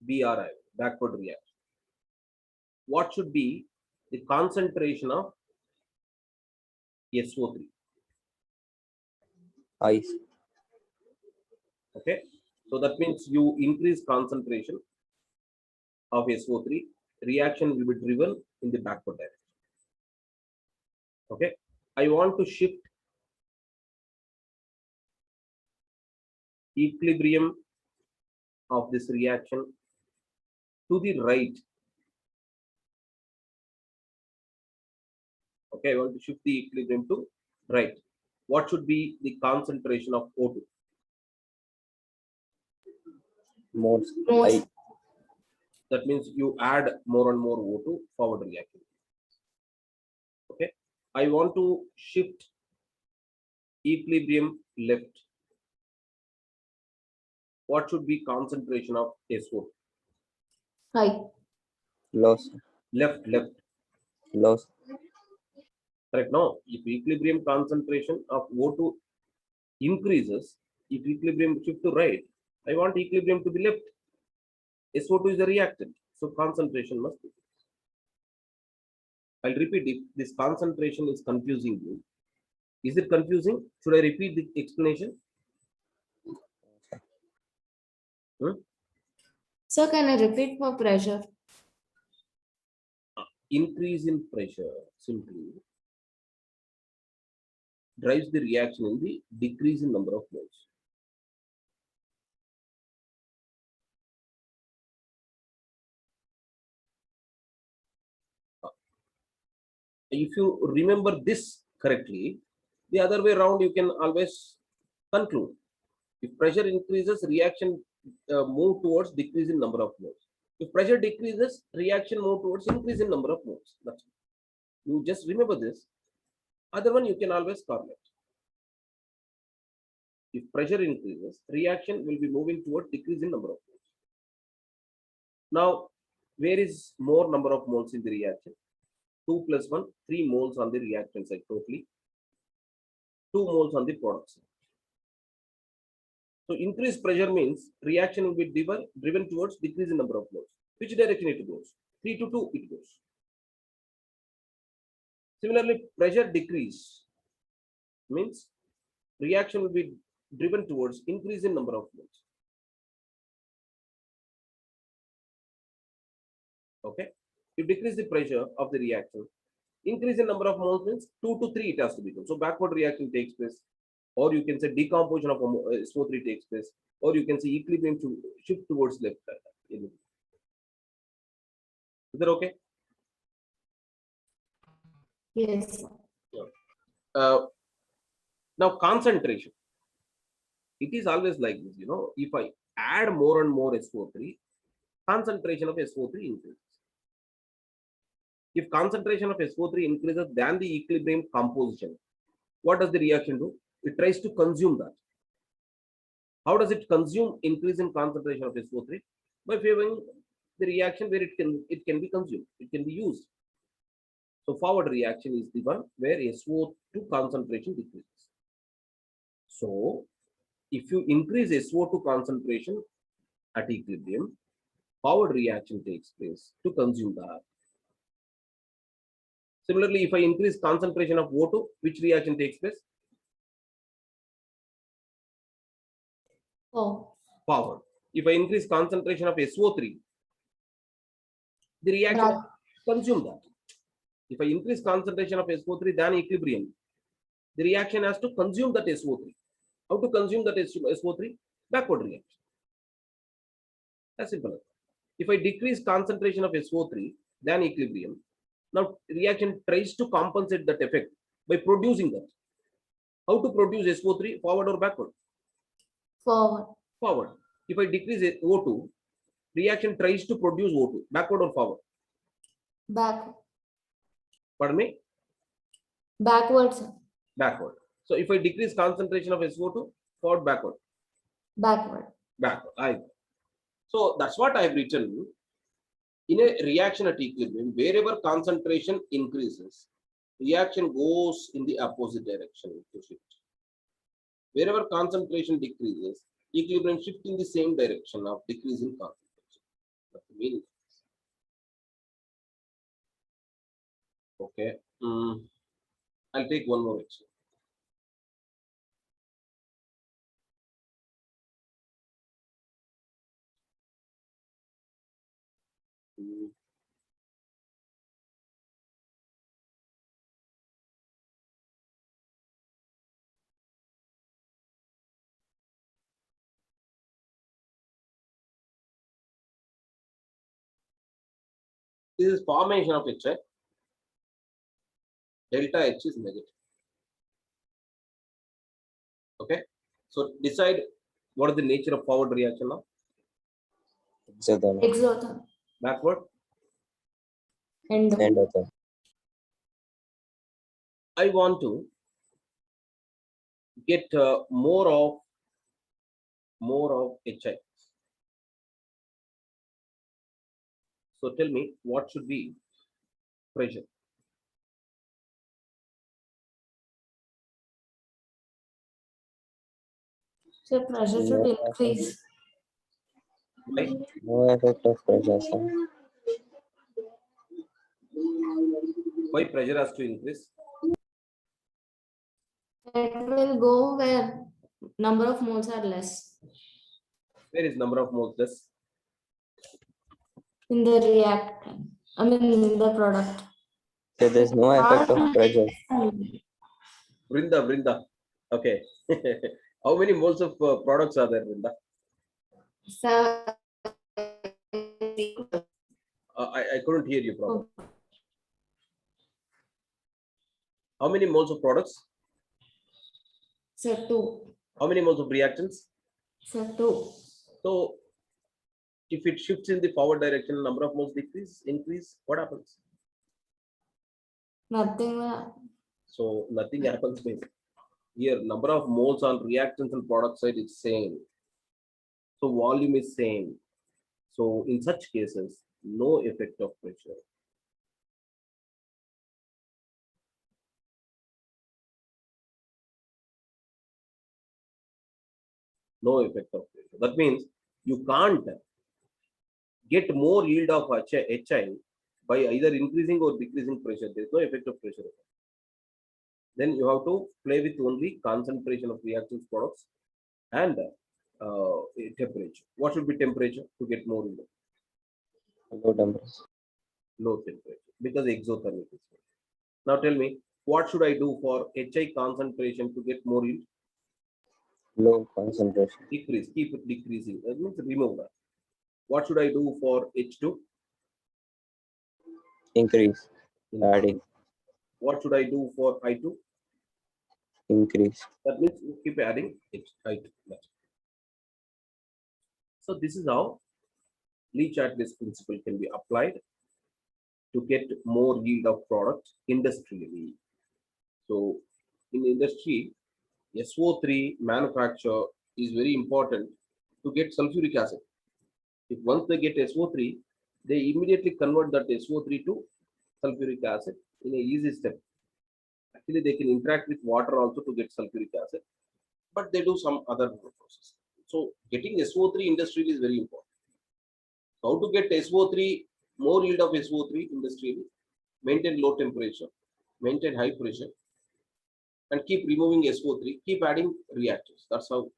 BRI, backward reaction. What should be the concentration of SO3? Ice, Okay. So that means you increase concentration of SO3, reaction will be driven in the backward direction. Okay. I want to shift equilibrium of this reaction to the right. Okay, I want to shift the equilibrium to right. What should be the concentration of O2? moles, Moles. high, That means you add more and more O2 forward reaction. Okay, I want to shift equilibrium left. What should be concentration of SO2? High. loss, Left. loss, Correct. No, if equilibrium concentration of O2 increases, if equilibrium shift to right, I want equilibrium to be left. SO2 is a reactant, so concentration must be. I'll repeat, if this concentration is confusing you, is it confusing? Should I repeat the explanation? So can I repeat for pressure? Increase in pressure simply drives the reaction in the decrease in number of moles. If you remember this correctly, the other way around you can always conclude. If pressure increases, reaction move towards decrease in number of moles. If pressure decreases, reaction move towards increase in number of moles. That's it. You just remember this. Other one you can always correlate. If pressure increases, reaction will be moving towards decrease in number of moles. Now, where is more number of moles in the reaction? 2 plus 1, 3 moles on the reaction side totally. 2 moles on the product side. So increased pressure means reaction will be driven towards decrease in number of moles. Which direction it goes? 3 to 2 it goes. Similarly, pressure decrease means reaction will be driven towards increase in number of moles. Okay. You decrease the pressure of the reaction. Increase in number of moles means 2 to 3 it has to be done. So backward reaction takes place, or you can say decomposition of SO3 takes place, or you can say equilibrium to shift towards left. Is that okay? Yes. Now concentration. It is always like this, if I add more and more SO3, concentration of SO3 increases. If concentration of SO3 increases than the equilibrium composition, what does the reaction do? It tries to consume that. How does it consume increase in concentration of SO3? By favoring the reaction where it can be consumed, it can be used. So forward reaction is the one where SO2 concentration decreases. So if you increase SO2 concentration at equilibrium, forward reaction takes place to consume that. Similarly, if I increase concentration of O2, which reaction takes place? Forward. If I increase concentration of SO3, the reaction Back. consume that. If I increase concentration of SO3 than equilibrium, the reaction has to consume that SO3. How to consume that SO3? Backward reaction. That's simple. If I decrease concentration of SO3 than equilibrium, now reaction tries to compensate that effect by producing that. How to produce SO3? Forward or backward? Forward. Forward. If I decrease O2, reaction tries to produce O2. Backward or forward? Back. Pardon me? Backwards. Backward. So if I decrease concentration of SO2, forward, backward? Backward. Backward. So that's what I've written. In a reaction at equilibrium, wherever concentration increases, reaction goes in the opposite direction to shift. Wherever concentration decreases, equilibrium shift in the same direction of decreasing concentration. That's the meaning. Okay. I'll take one more example. This is formation of HI. Delta H is negative. Okay. So decide what is the nature of forward reaction now. Exothermic. Exothermic. Backward. Endo. Endothermic. I want to get more of HI. So tell me what should be pressure. So pressure should increase. Right? No effect of pressure, sir. Why pressure has to increase? It will go where number of moles are less Where is number of moles less? in the reactant. I mean in the product. So there's no effect of pressure. Brinda. Okay. How many moles of products are there, Brinda? So, I couldn't hear you properly. How many moles of products? so 2. How many moles of reactants? So 2. So if it shifts in the forward direction, number of moles increase, what happens? Nothing will happen. So nothing happens means here number of moles on reactants and product side is same. So volume is same. So in such cases, no effect of pressure. No effect of pressure. That means you can't get more yield of HI by either increasing or decreasing pressure. There is no effect of pressure. Then you have to play with only concentration of reactants products and temperature. What should be temperature to get more yield? Low temperature. Low temperature because exothermic is there. Now tell me, what should I do for HI concentration to get more yield? Low concentration. Decrease, keep it decreasing. That means remove that. What should I do for H2? Increase. Adding. What should I do for I2? Increase. That means you keep adding I2. So this is how Lee-Chatlis principle can be applied to get more yield of product industrially. So in industry, SO3 manufacture is very important to get sulfuric acid. If once they get SO3, they immediately convert that SO3 to sulfuric acid in a easy step. Actually, they can interact with water also to get sulfuric acid, but they do some other process. So getting SO3 industrial is very important. How to get SO3, more yield of SO3 industrially, maintain low temperature, maintain high pressure, and keep removing SO3, keep adding reactors. That's how.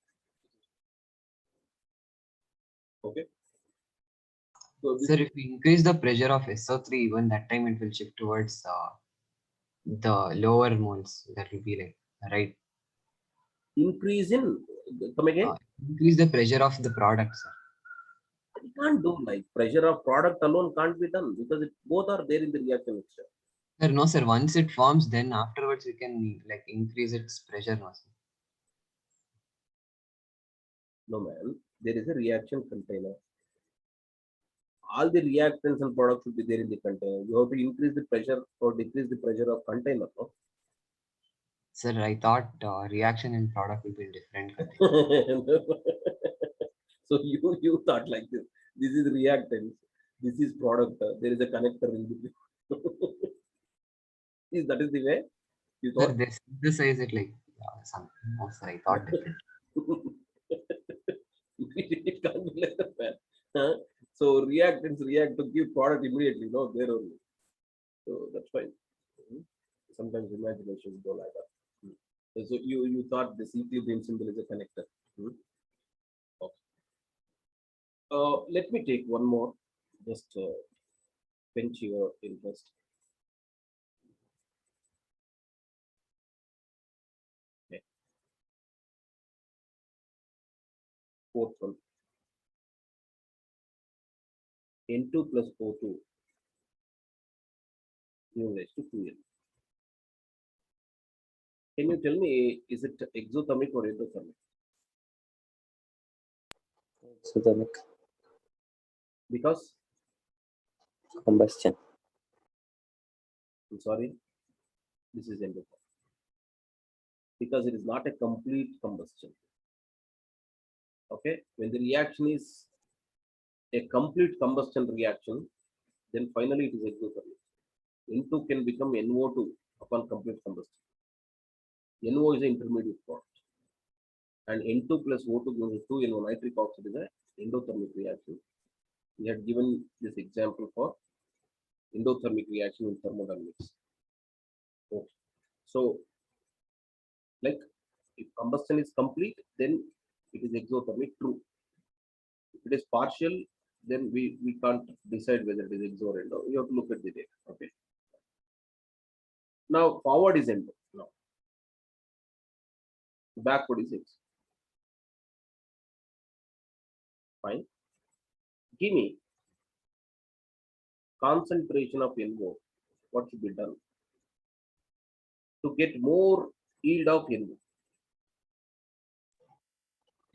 Okay. So this Sir, if we increase the pressure of SO3, even that time it will shift towards the lower moles. That will be like, right? increase in, come again. Increase the pressure of the product, sir. You can't do like pressure of product alone can't be done because both are there in the reaction mixture. Sir, no, sir. Once it forms, then afterwards we can like increase its pressure, no, sir. No man, there is a reaction container. All the reactants and products will be there in the container. You have to increase the pressure or decrease the pressure of container. No? Sir, I thought reaction in product will be different. container. So you thought like this. This is reactant. This is product. There is a connector in between. That is the way you Sir, thought. they synthesize it like something. No, sir, I thought different. It can't be like that, man. Huh? So reactants react to give product immediately. No, there only. So that's fine. Sometimes imaginations go like that. So you thought the equilibrium symbol is a connector. Okay. Let me take one more. Just pinch your interest. Okay. Fourth one. N2 plus O2 given rise to 2N. Can you tell me, is it exothermic or endothermic? Exothermic Because, combustion. I'm sorry, this is endothermic. Because it is not a complete combustion. Okay, when the reaction is a complete combustion reaction, then finally it is exothermic. N2 can become NO2 upon complete combustion. NO is an intermediate product. And N2 plus O2 goes to NO, nitric oxide is an endothermic reaction. We had given this example for endothermic reaction in thermodynamics. Okay. So, like if combustion is complete, then it is exothermic, true. If it is partial, then we can't decide whether it is exo or endo. You have to look at the data. Okay. Now forward is endo. Now backward is exo. Fine. Give me concentration of NO. What should be done to get more yield of NO?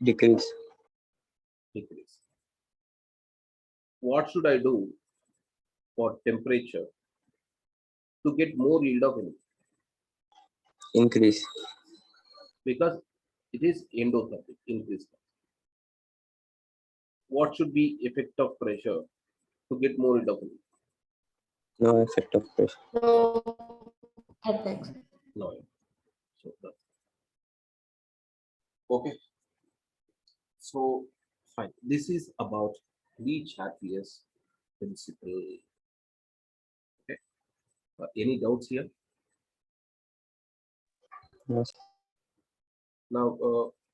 Decrease. Decrease. What should I do for temperature to get more yield of NO? Increase. Because it is endothermic, increase. What should be effect of pressure to get more yield of NO? No effect of pressure. No effects. No. So that's okay. So fine. This is about Lee-Chatelier's principle. Okay. Any doubts here? No. Now,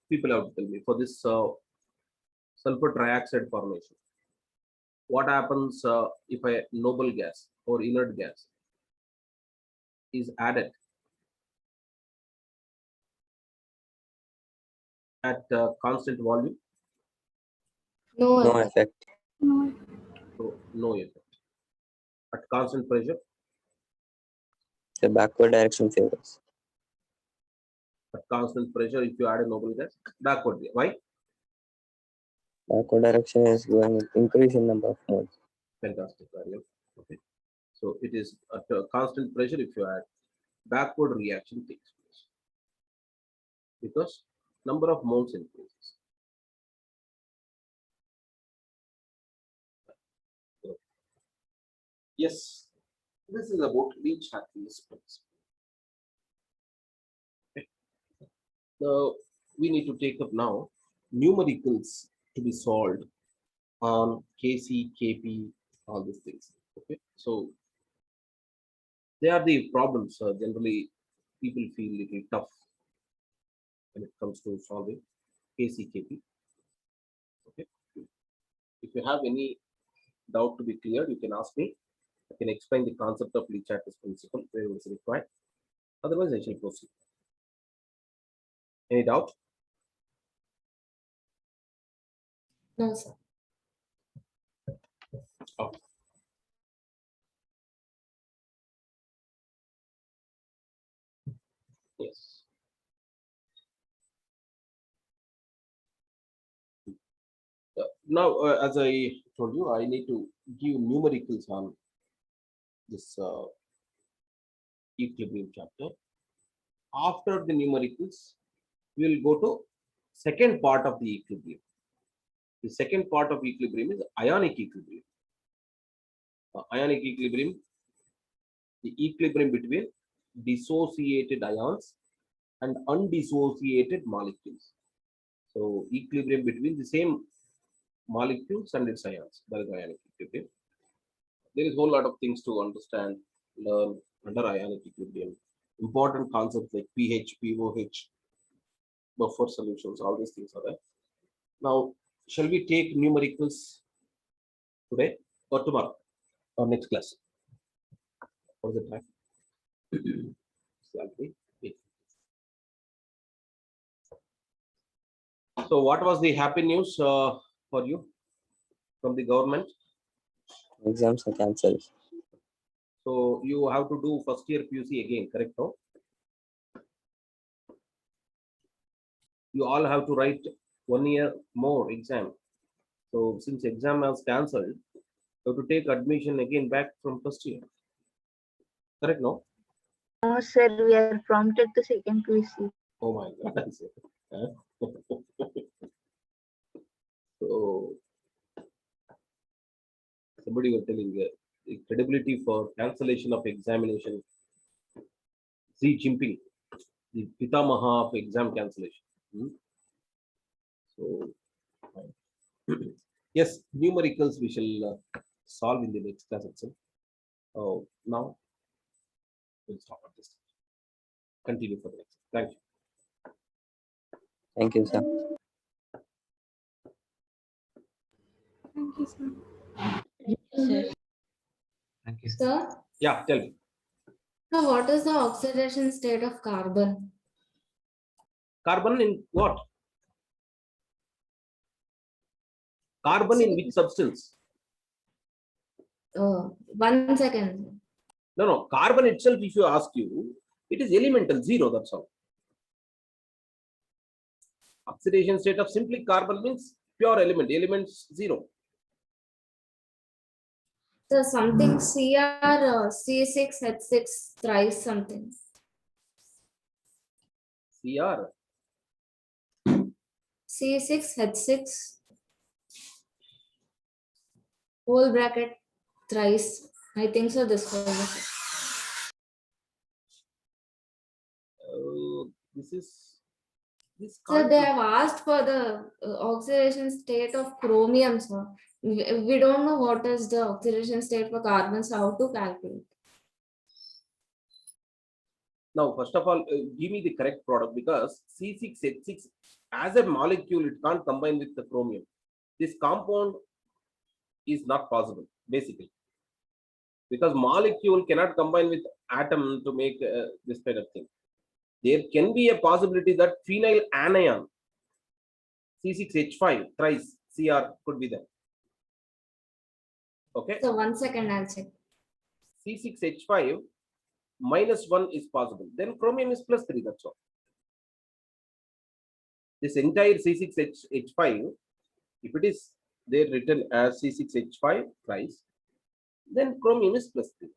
people have to tell me for this sulfur trioxide formation. What happens if a noble gas or inert gas is added at constant volume? No No effect. effect. So no effect. At constant pressure? The backward direction favors. At constant pressure, if you add a noble gas, backward. Why? Backward direction is going increase in number of moles. Fantastic. Okay. So it is at a constant pressure. If you add, backward reaction takes place because number of moles increases. Yes, this is about Lee-Chatelier's principle. Okay. Now we need to take up now numericals to be solved on Kc, Kp, all these things. Okay, so they are the problems generally people feel little tough when it comes to solving Kc, Kp. Okay, if you have any doubt to be cleared, you can ask me. I can explain the concept of Lee Chatter's principle where it is required. Otherwise, I shall proceed. Any doubt? No, sir. Okay. Yes. Now, as I told you, I need to give numericals on this equilibrium chapter. After the numericals, we will go to second part of the equilibrium. The second part of equilibrium is ionic equilibrium. Ionic equilibrium, the equilibrium between dissociated ions and undissociated molecules. So equilibrium between the same molecules and its ions. That is ionic equilibrium. There is a whole lot of things to understand, learn under ionic equilibrium. Important concepts like pH, pOH, buffer solutions, all these things are there. Now, shall we take numericals today or tomorrow or next class? What is the time? Exactly. So, what was the happy news for you from the government? Exams are cancelled. So, you have to do first year PUC again, correct? No? You all have to write 1 year more exam. So, since exam was cancelled, you have to take admission again back from first year. Correct? No? No, sir, we are prompted to second PUC. Oh my God. So, somebody was telling the credibility for cancellation of examination. Xi Jinping, the Pitamaha of exam cancellation. So, yes, numericals we shall solve in the next class itself. Now, we'll stop at this. Continue for the next. Thank you. Thank you, sir. Thank you, sir. Thank you, sir. Sir, Yeah, tell me. so what is the oxidation state of carbon? Carbon in what? Carbon in which substance? 1 second. No. Carbon itself, if you ask you, it is elemental, zero, that's all. Oxidation state of simply carbon means pure element, elements zero. So something Cr C6H6 thrice something. Cr. C6H6 whole bracket thrice. I think so. This was it. This is this. So can't they be- have asked for the oxidation state of chromium. So we don't know what is the oxidation state for carbon. So how to calculate? Now, first of all, give me the correct product because C6H6 as a molecule, it can't combine with the chromium. This compound is not possible, basically. Because molecule cannot combine with atom to make this kind of thing. There can be a possibility that phenyl anion C6H5 thrice Cr could be there. Okay, So 1 second, I'll check. C6H5 -1 is possible. Then chromium is +3. That's all. This entire C6H5, if it is there written as C6H5 thrice, then chromium is +3.